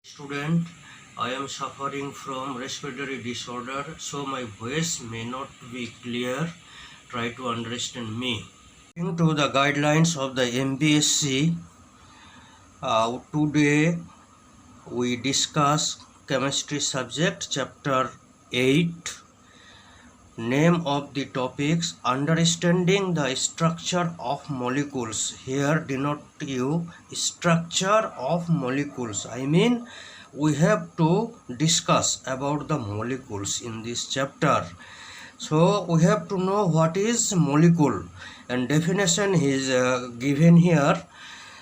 Student, I am suffering from respiratory disorder, so my voice may not be clear. Try to understand me. According to the guidelines of the MBSC, today we discuss chemistry subject chapter 8. Name of the topics: understanding the structure of molecules. Here denote you structure of molecules. I mean we have to discuss about the molecules in this chapter. So we have to know what is molecule, and definition is given here.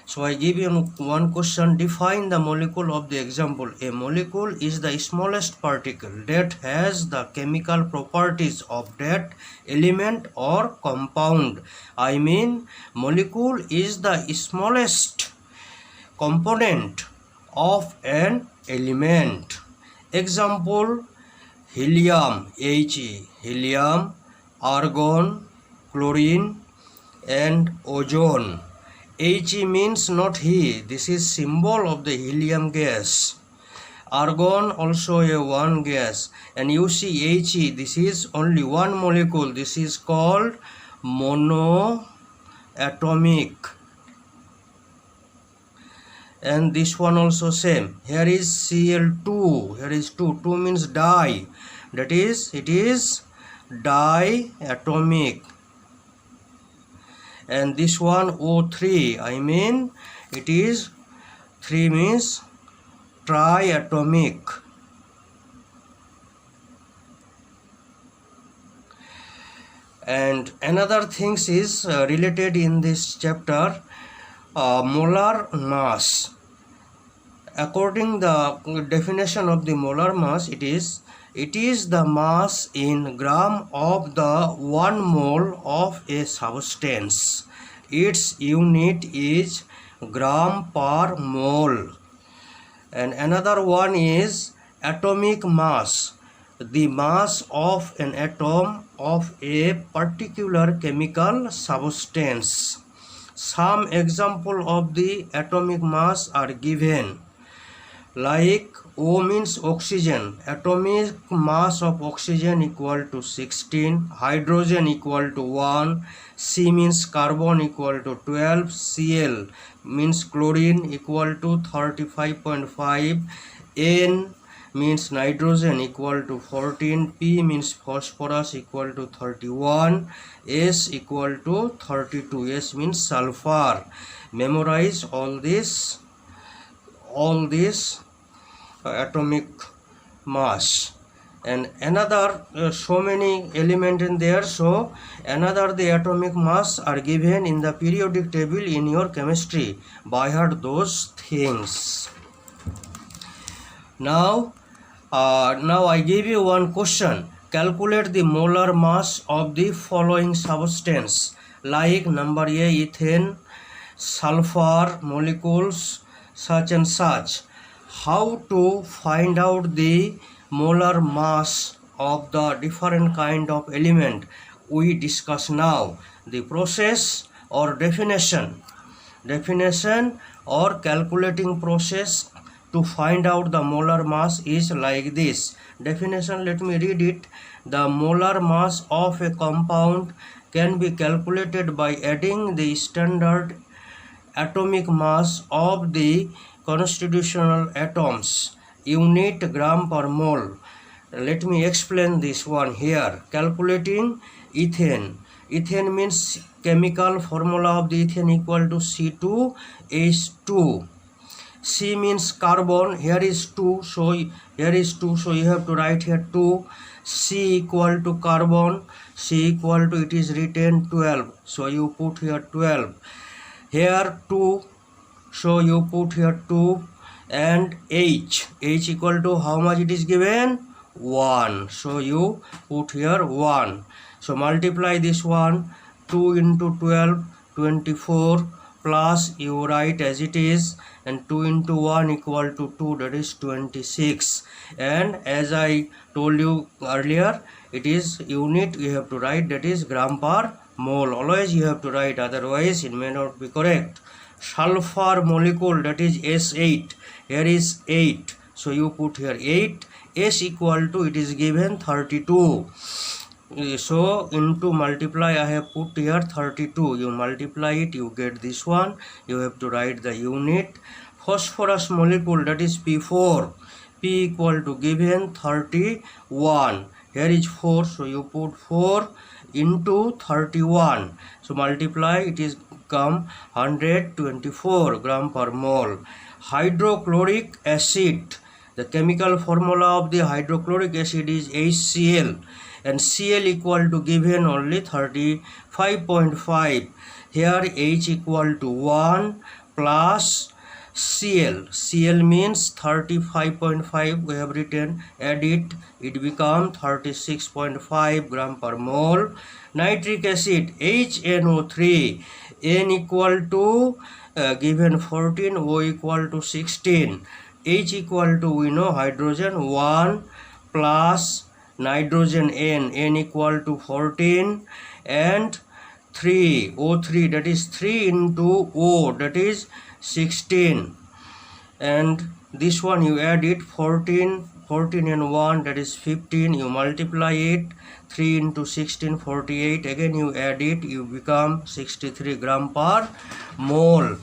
So I give you one question: define the molecule of the example. A molecule is the smallest particle that has the chemical properties of that element or compound. I mean molecule is the smallest component of an element. Example: helium, He, helium, argon, chlorine, and ozone. He means not he, this is symbol of the helium gas. Argon also a one gas, and you see He, this is only one molecule, this is called monoatomic. And this one also same. Here is Cl2, here is 2 means di, that is it is diatomic. And this one O3, I mean it is 3 means triatomic. And another things is related in this chapter, molar mass. According the definition of the molar mass, it is the mass in gram of the 1 mole of a substance. Its unit is gram per mole. And another one is atomic mass, the mass of an atom of a particular chemical substance. Some example of the atomic mass are given, like O means oxygen, atomic mass of oxygen equal to 16, hydrogen equal to 1, C means carbon equal to 12, Cl means chlorine equal to 35.5, N means nitrogen equal to 14, P means phosphorus equal to 31, S equal to 32, S means sulfur. Memorize all this atomic mass. And another so many element in there, so another the atomic mass are given in the periodic table in your chemistry. By heart those things. Now I give you one question: calculate the molar mass of the following substance, like number A, ethane, sulfur molecules such and such. How to find out the molar mass of the different kind of element we discuss now. The process or definition or calculating process to find out the molar mass is like this. Definition, let me read it. The molar mass of a compound can be calculated by adding the standard atomic mass of the constitutional atoms, unit gram per mole. Let me explain this one here. Calculating ethane. Ethane means chemical formula of the ethane equal to C2H2. C means carbon, here is 2, so here is 2, so you have to write here 2. C equal to carbon, C equal to, it is written 12, so you put here 12. Here 2, so you put here 2. And H equal to how much it is given? 1, so you put here 1. So multiply this one, 2 into 12, 24, plus you write as it is, and 2 into 1 equal to 2, that is 26. And as I told you earlier, it is unit you have to write, that is gram per mole. Always you have to write, otherwise it may not be correct. Sulfur molecule, that is S8, here is 8, so you put here 8. S equal to, it is given 32. So into multiply, I have put here 32. You multiply it, you get this one. You have to write the unit. Phosphorus molecule, that is P4. P equal to given 31. Here is 4, so you put 4 into 31. So multiply, it is come 124 gram per mole. Hydrochloric acid. The chemical formula of the hydrochloric acid is HCl. And Cl equal to given only 35.5. Here H equal to 1 plus Cl. Cl means 35.5. We have written, add it, it become 36.5 gram per mole. Nitric acid HNO3. N equal to given 14, O equal to 16. H equal to, we know, hydrogen 1 plus nitrogen N equal to 14, and 3, O3, that is 3 into O, that is 16, and this one you add it, 14 and 1, that is 15, you multiply it, 3 into 16, 48, again you add it, you become 63 gram per mole.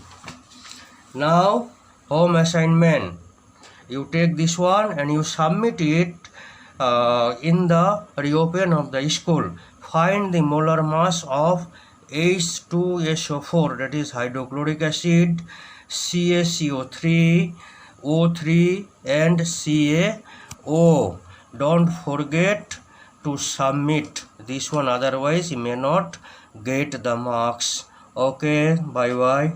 Now home assignment, you take this one and you submit it in the reopen of the school. Find the molar mass of H2SO4, that is hydrochloric acid, CaCO3, O3 and CaO. Don't forget to submit this one, otherwise you may not get the marks. Okay, bye bye.